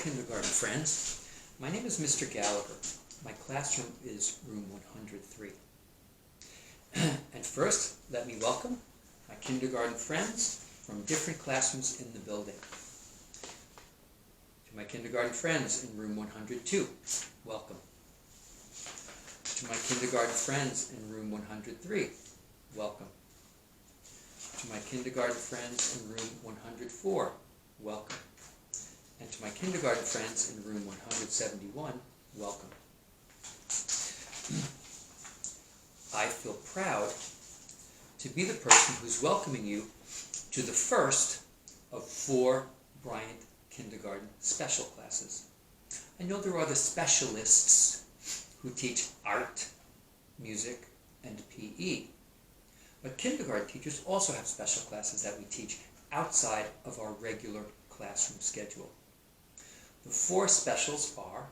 kindergarten friends. My name is Mr. Gallagher. My classroom is room 103. And first, let me welcome my kindergarten friends from different classrooms in the building. To my kindergarten friends in room 102, welcome. To my kindergarten friends in room 103, welcome. To my kindergarten friends in room 104, welcome. And to my kindergarten friends in room 171, welcome. I feel proud to be the person who's welcoming you to the first of 4 Bryant kindergarten special classes. I know there are other specialists who teach art, music, and PE. But kindergarten teachers also have special classes that we teach outside of our regular classroom schedule. The 4 specials are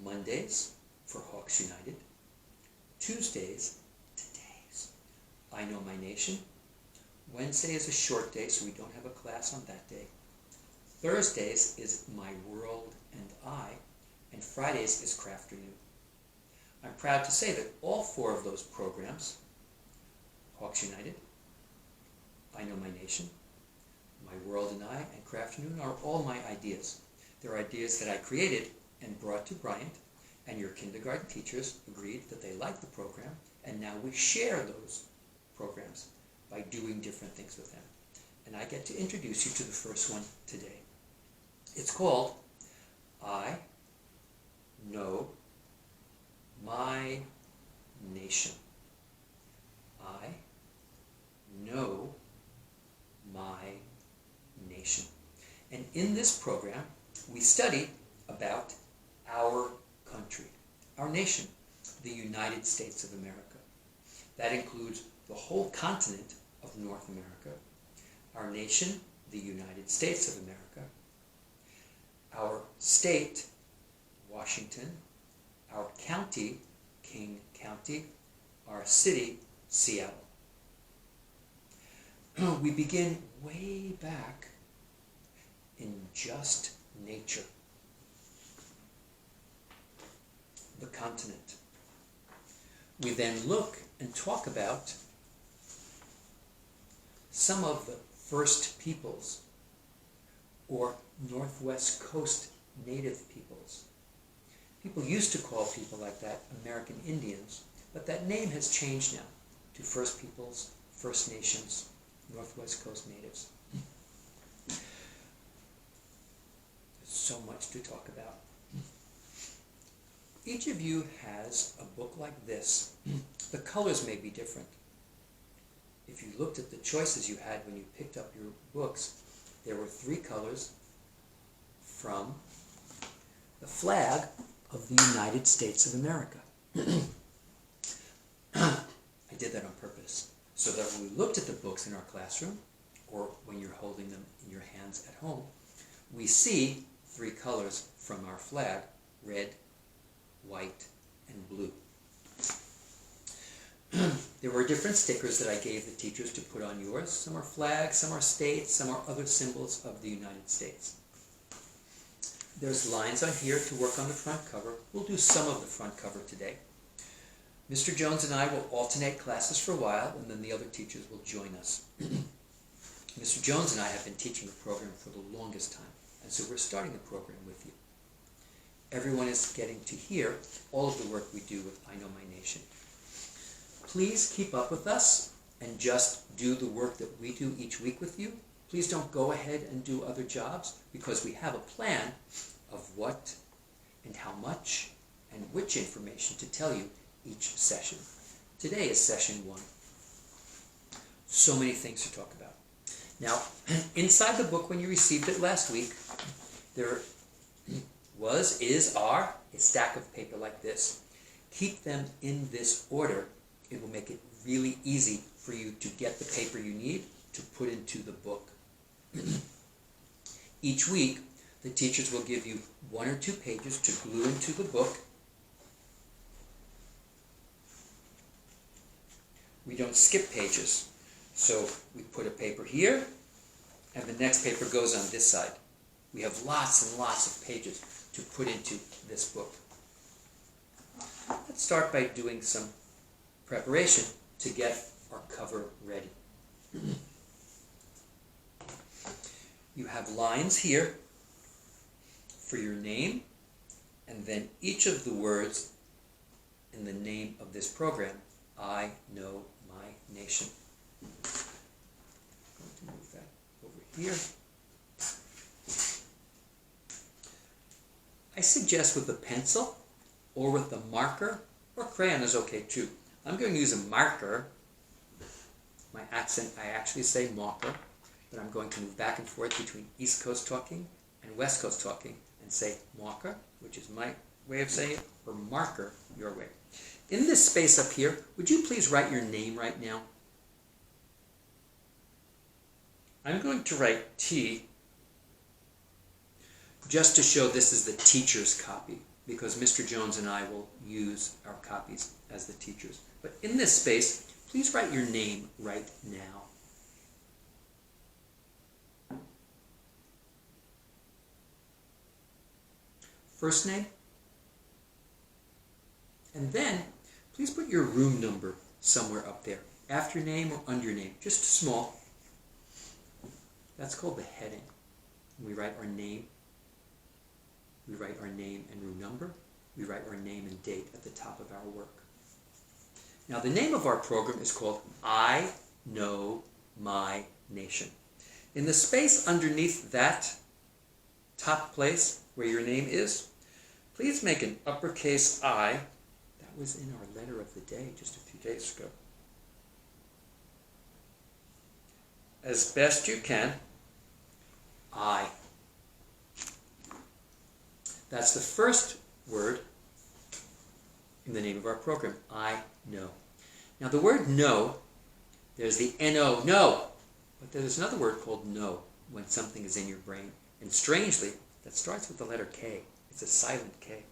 Mondays for Hawks United, Tuesdays, today's, I Know My Nation. Wednesday is a short day, so we don't have a class on that day. Thursdays is My World and I, and Fridays is Crafternoon. I'm proud to say that all 4 of those programs, Hawks United, I Know My Nation, My World and I, and Crafternoon, are all my ideas. They're ideas that I created and brought to Bryant, and your kindergarten teachers agreed that they liked the program, and now we share those programs by doing different things with them. And I get to introduce you to the first one today. It's called I Know My Nation. I know my nation. And in this program, we study about our country, our nation, the United States of America. That includes the whole continent of North America, our nation, the United States of America, our state, Washington, our county, King County, our city, Seattle. We begin way back in just nature, the continent. We then look and talk about some of the first peoples, or Northwest Coast native peoples. People used to call people like that American Indians, but that name has changed now to First Peoples, First Nations, Northwest Coast natives. There's so much to talk about. Each of you has a book like this. The colors may be different. If you looked at the choices you had when you picked up your books, there were 3 colors from the flag of the United States of America. I did that on purpose, so that when we looked at the books in our classroom, or when you're holding them in your hands at home, we see 3 colors from our flag: red, white, and blue. There were different stickers that I gave the teachers to put on yours. Some are flags, some are states, some are other symbols of the United States. There's lines on here to work on the front cover. We'll do some of the front cover today. Mr. Jones and I will alternate classes for a while, and then the other teachers will join us. Mr. Jones and I have been teaching the program for the longest time, and so we're starting the program with you. Everyone is getting to hear all of the work we do with I Know My Nation. Please keep up with us and just do the work that we do each week with you. Please don't go ahead and do other jobs, because we have a plan of what and how much and which information to tell you each session. Today is session 1. So many things to talk about. Now, inside the book when you received it last week, there are a stack of paper like this. Keep them in this order. It will make it really easy for you to get the paper you need to put into the book. Each week, the teachers will give you 1 or 2 pages to glue into the book. We don't skip pages, so we put a paper here, and the next paper goes on this side. We have lots and lots of pages to put into this book. Let's start by doing some preparation to get our cover ready. You have lines here for your name, and then each of the words in the name of this program. I know my nation. I'm going to move that over here. I suggest with a pencil or with a marker, or crayon is okay too. I'm going to use a marker. My accent, I actually say marker, but I'm going to move back and forth between East Coast talking and West Coast talking and say marker, which is my way of saying it, or marker, your way. In this space up here, would you please write your name right now? I'm going to write T just to show this is the teacher's copy, because Mr. Jones and I will use our copies as the teachers. But in this space, please write your name right now. First name. And then, please put your room number somewhere up there. After your name or under your name, just small. That's called the heading. We write our name. We write our name and room number. We write our name and date at the top of our work. Now the name of our program is called I Know My Nation. In the space underneath that top place where your name is, please make an uppercase I. That was in our letter of the day just a few days ago. As best you can, I. That's the first word in the name of our program, I know. Now the word know, there's the N-O, no. But there's another word called know when something is in your brain. And strangely, that starts with the letter K. It's a silent K.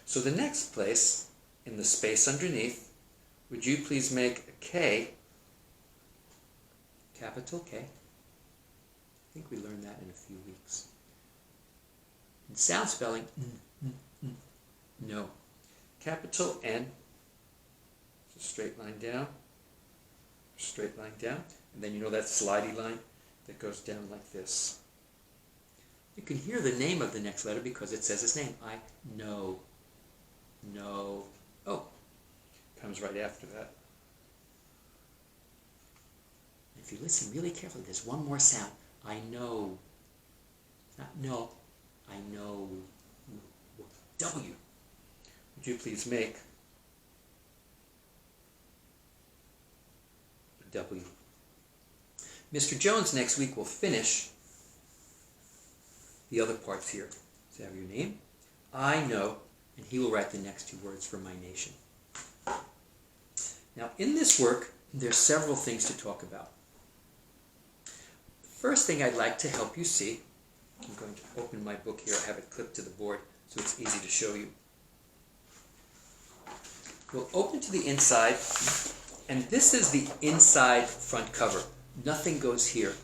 So the next place in the space underneath, would you please make a K, capital K. I think we learned that in a few weeks. In sound spelling, no. Capital N, it's a straight line down, and then you know that slidey line that goes down like this. You can hear the name of the next letter because it says its name. I know. No. Oh, comes right after that. If you listen really carefully, there's one more sound. I know. Not no. I know. W. Would you please make a W? Mr. Jones next week will finish the other parts here. So have your name, I know, and he will write the next two words for my nation. Now in this work, there's several things to talk about. The first thing I'd like to help you see, I'm going to open my book here, I have it clipped to the board so it's easy to show you. We'll open to the inside, and this is the inside front cover. Nothing goes here,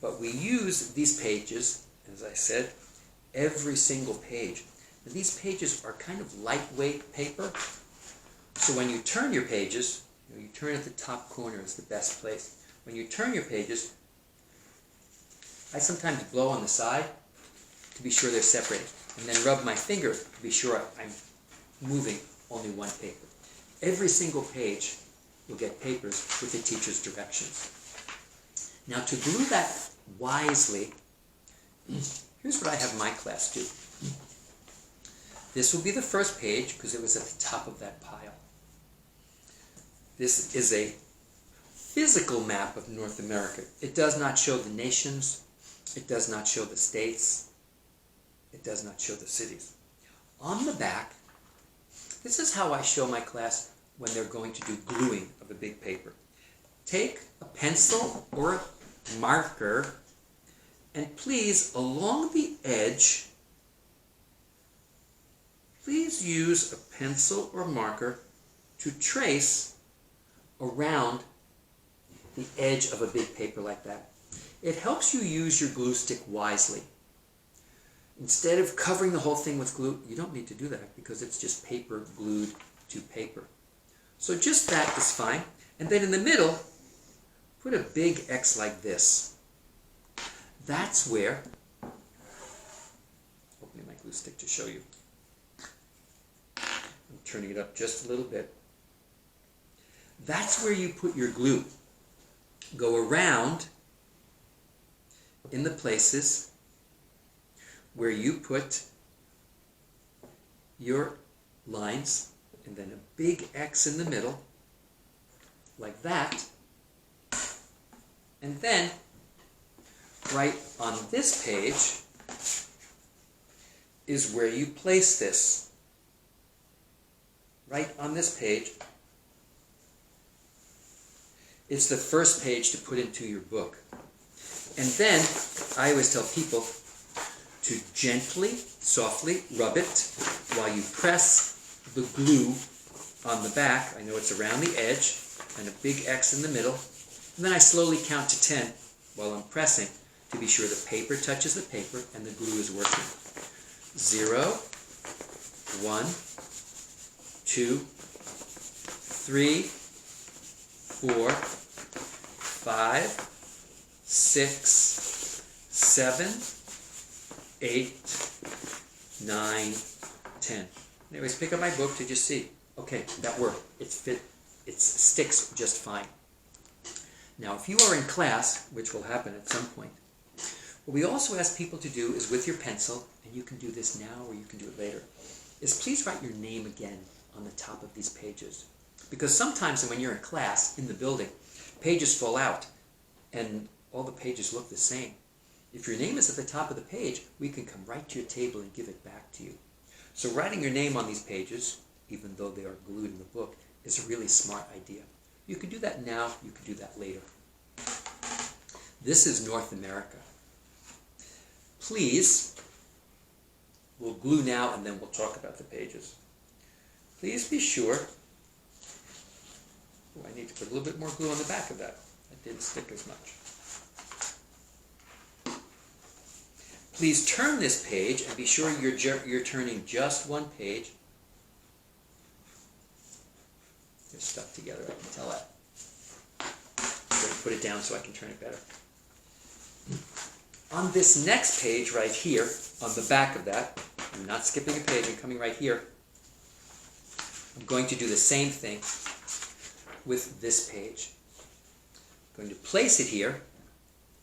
but we use these pages, as I said, every single page. And these pages are kind of lightweight paper, so when you turn your pages, you turn at the top corner is the best place. When you turn your pages, I sometimes blow on the side to be sure they're separated, and then rub my finger to be sure I'm moving only one paper. Every single page will get papers with the teacher's directions. Now to glue that wisely, here's what I have my class do. This will be the first page because it was at the top of that pile. This is a physical map of North America. It does not show the nations. It does not show the states. It does not show the cities. On the back, this is how I show my class when they're going to do gluing of a big paper. Take a pencil or a marker and please, along the edge, please use a pencil or marker to trace around the edge of a big paper like that. It helps you use your glue stick wisely. Instead of covering the whole thing with glue, you don't need to do that because it's just paper glued to paper. So just that is fine. And then in the middle, put a big X like this. That's where, opening my glue stick to show you. I'm turning it up just a little bit. That's where you put your glue. Go around in the places where you put your lines, and then a big X in the middle, like that. And then, right on this page is where you place this. Right on this page. It's the first page to put into your book. And then, I always tell people to gently, softly rub it while you press the glue on the back. I know it's around the edge, and a big X in the middle. And then I slowly count to 10 while I'm pressing to be sure the paper touches the paper and the glue is working. 0, 1, 2, 3, 4, 5, 6, 7, 8, 9, 10. Anyways, pick up my book to just see. Okay, that worked. It sticks just fine. Now, if you are in class, which will happen at some point, what we also ask people to do is with your pencil, and you can do this now or you can do it later, is please write your name again on the top of these pages. Because sometimes when you're in class, in the building, pages fall out and all the pages look the same. If your name is at the top of the page, we can come right to your table and give it back to you. So writing your name on these pages, even though they are glued in the book, is a really smart idea. You can do that now, you can do that later. This is North America. Please, we'll glue now and then we'll talk about the pages. Please be sure, I need to put a little bit more glue on the back of that. That didn't stick as much. Please turn this page and be sure you're turning just one page. They're stuck together, I can tell that. I'm going to put it down so I can turn it better. On this next page right here, on the back of that, I'm not skipping a page, I'm coming right here. I'm going to do the same thing with this page. I'm going to place it here,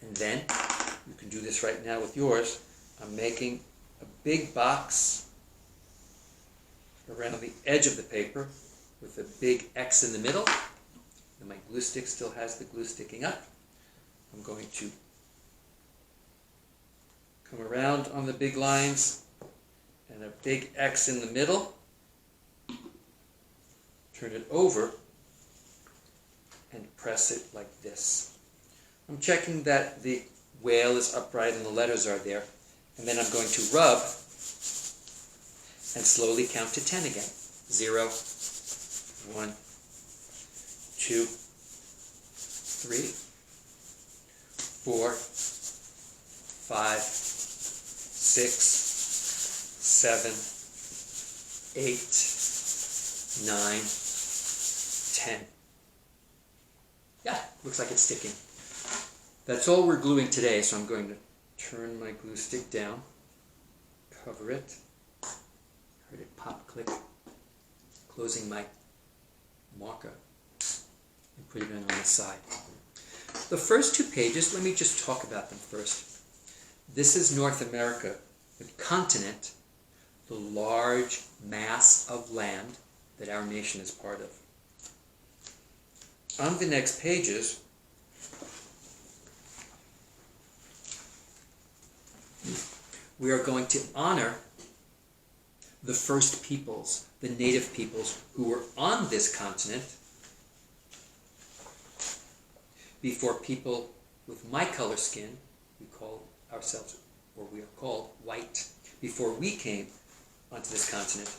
and then, you can do this right now with yours, I'm making a big box around the edge of the paper with a big X in the middle. And my glue stick still has the glue sticking up. I'm going to come around on the big lines and a big X in the middle. Turn it over and press it like this. I'm checking that the whale is upright and the letters are there. And then I'm going to rub and slowly count to 10 again. 0, 1, 2, 3, 4, 5, 6, 7, 8, 9, 10. Yeah, looks like it's sticking. That's all we're gluing today, so I'm going to turn my glue stick down, cover it, heard it pop, click, closing my marker, and put it in on the side. The first two pages, let me just talk about them first. This is North America, the continent, the large mass of land that our nation is part of. On the next pages, we are going to honor the first peoples, the native peoples who were on this continent before people with my color skin, we call ourselves, or we are called, white, before we came onto this continent.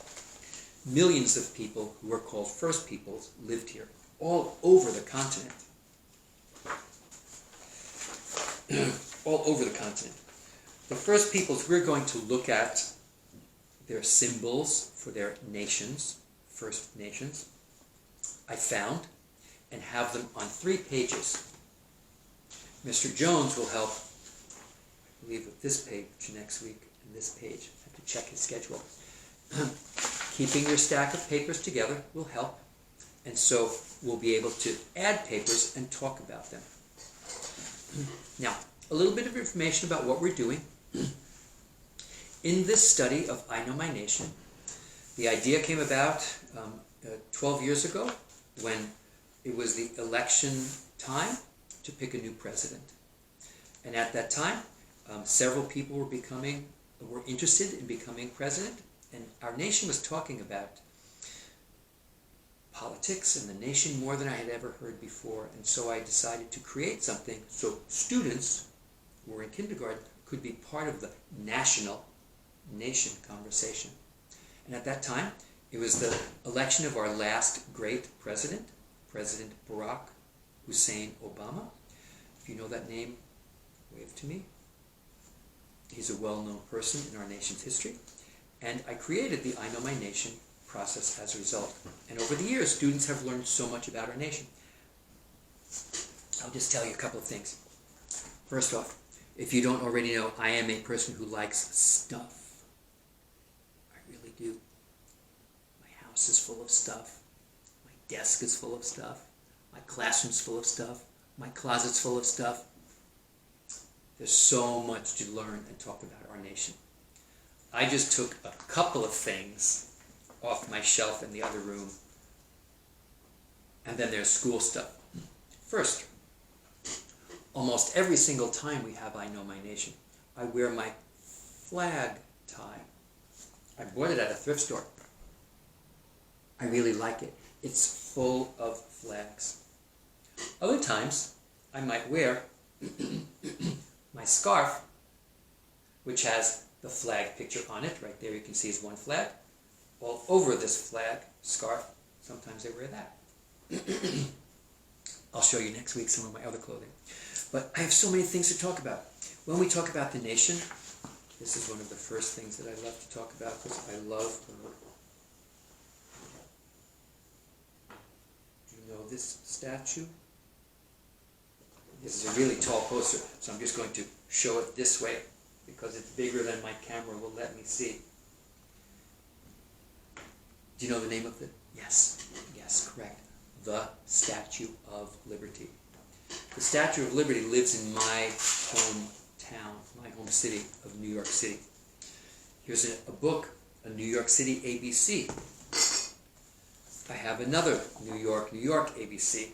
Millions of people who were called first peoples lived here, all over the continent. All over the continent. the first peoples we're going to look at their symbols for their nations, First Nations, I found, and have them on 3 pages. Mr. Jones will help, I believe, with this page next week and this page. I have to check his schedule. Keeping your stack of papers together will help, and so we'll be able to add papers and talk about them. Now, a little bit of information about what we're doing. In this study of I Know My Nation, the idea came about 12 years ago when it was the election time to pick a new president. And at that time, several people were interested in becoming president, and our nation was talking about politics and the nation more than I had ever heard before. And so I decided to create something so students who were in kindergarten could be part of the nation conversation. And at that time, it was the election of our last great president, President Barack Hussein Obama. If you know that name, wave to me. He's a well-known person in our nation's history. And I created the I Know My Nation process as a result. And over the years, students have learned so much about our nation. I'll just tell you a couple of things. First off, if you don't already know, I am a person who likes stuff. I really do. My house is full of stuff. My desk is full of stuff. My classroom's full of stuff. My closet's full of stuff. There's so much to learn and talk about our nation. I just took a couple of things off my shelf in the other room. And then there's school stuff. First, almost every single time we have I Know My Nation, I wear my flag tie. I bought it at a thrift store. I really like it. It's full of flags. Other times, I might wear my scarf, which has the flag picture on it. Right there you can see is one flag. All over this flag, scarf, sometimes I wear that. I'll show you next week some of my other clothing. But I have so many things to talk about. When we talk about the nation, this is one of the first things that I love to talk about because I love her. Do you know this statue? This is a really tall poster, so I'm just going to show it this way because it's bigger than my camera will let me see. Do you know the name of it? Yes, correct. The Statue of Liberty. The Statue of Liberty lives in my hometown, my home city of New York City. Here's a book, a New York City ABC. I have another New York ABC.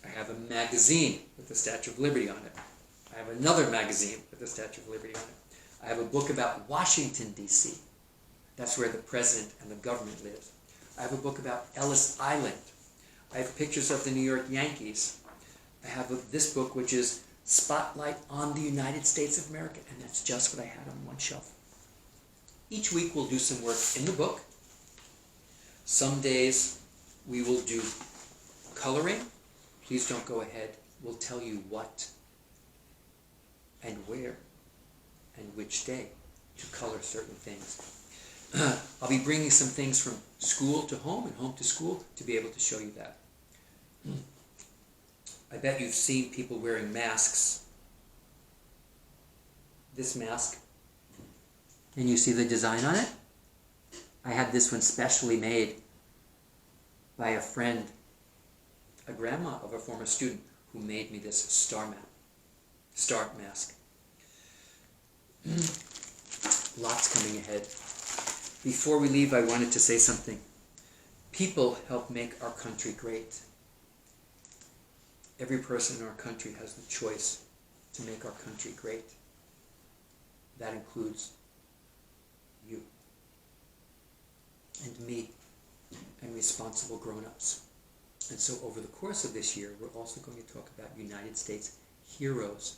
I have a magazine with the Statue of Liberty on it. I have another magazine with the Statue of Liberty on it. I have a book about Washington, D.C. That's where the president and the government lives. I have a book about Ellis Island. I have pictures of the New York Yankees. I have this book, which is Spotlight on the United States of America, and that's just what I had on one shelf. Each week we'll do some work in the book. Some days we will do coloring. Please don't go ahead. We'll tell you what and where and which day to color certain things. I'll be bringing some things from school to home and home to school to be able to show you that. I bet you've seen people wearing masks. This mask, and you see the design on it? I had this one specially made by a friend, a grandma of a former student, who made me this star mask. Lots coming ahead. Before we leave, I wanted to say something. People help make our country great. Every person in our country has the choice to make our country great. That includes you and me and responsible grown-ups. And so over the course of this year, we're also going to talk about United States heroes,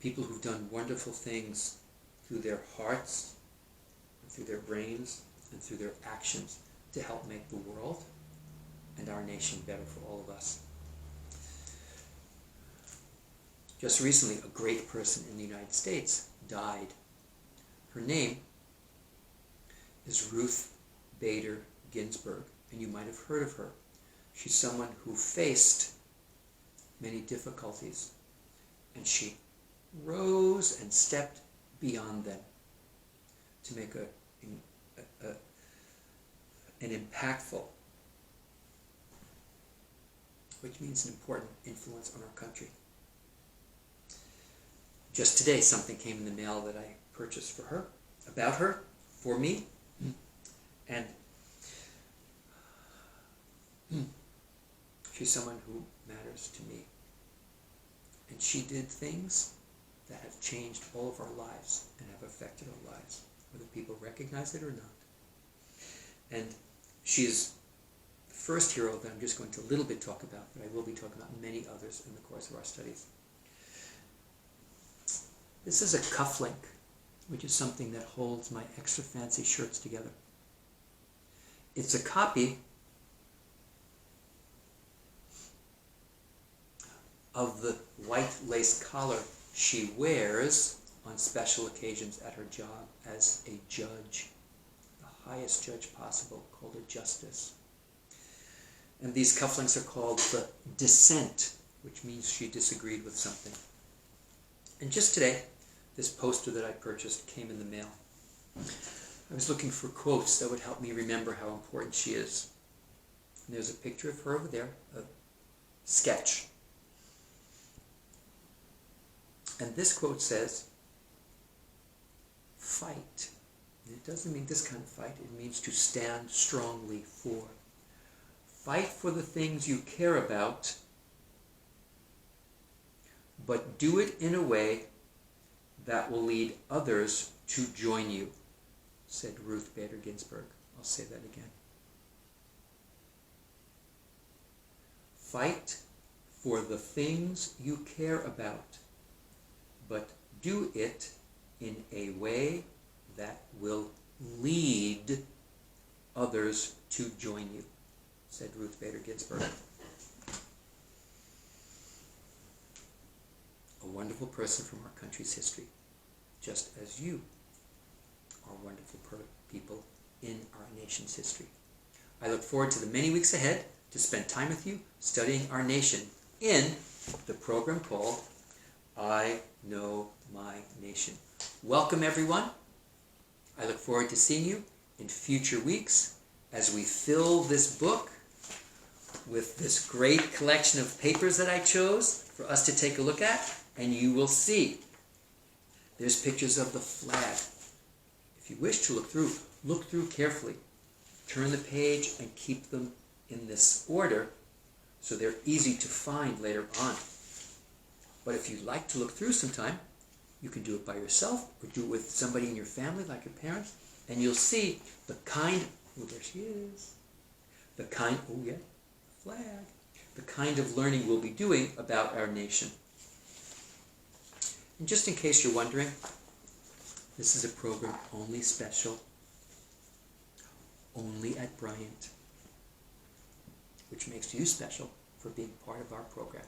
people who've done wonderful things through their hearts, through their brains, and through their actions to help make the world and our nation better for all of us. Just recently, a great person in the United States died. Her name is Ruth Bader Ginsburg, and you might have heard of her. She's someone who faced many difficulties, and she rose and stepped beyond them to make an impactful, which means an important influence on our country. Just today, something came in the mail that I purchased for her, about her, for me, and she's someone who matters to me. And she did things that have changed all of our lives and have affected our lives, whether people recognize it or not. And she is the first hero that I'm just going to a little bit talk about, but I will be talking about many others in the course of our studies. This is a cufflink, which is something that holds my extra fancy shirts together. It's a copy of the white lace collar she wears on special occasions at her job as a judge, the highest judge possible, called a justice. And these cufflinks are called the dissent, which means she disagreed with something. And just today, this poster that I purchased came in the mail. I was looking for quotes that would help me remember how important she is. And there's a picture of her over there, a sketch. And this quote says, fight. And it doesn't mean this kind of fight, it means to stand strongly for. Fight for the things you care about, but do it in a way that will lead others to join you, said Ruth Bader Ginsburg. I'll say that again. Fight for the things you care about, but do it in a way that will lead others to join you, said Ruth Bader Ginsburg. A wonderful person from our country's history, just as you are wonderful people in our nation's history. I look forward to the many weeks ahead to spend time with you studying our nation in the program called I Know My Nation. Welcome, everyone. I look forward to seeing you in future weeks as we fill this book with this great collection of papers that I chose for us to take a look at. And you will see there's pictures of the flag. If you wish to look through carefully. Turn the page and keep them in this order so they're easy to find later on. But if you'd like to look through sometime, you can do it by yourself or do it with somebody in your family, like your parents, and you'll see the kind, oh, there she is, the kind, oh yeah, flag, the kind of learning we'll be doing about our nation. And just in case you're wondering, this is a program only special, only at Bryant, which makes you special for being part of our program.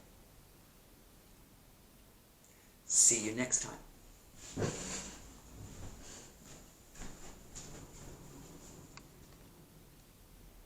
See you next time.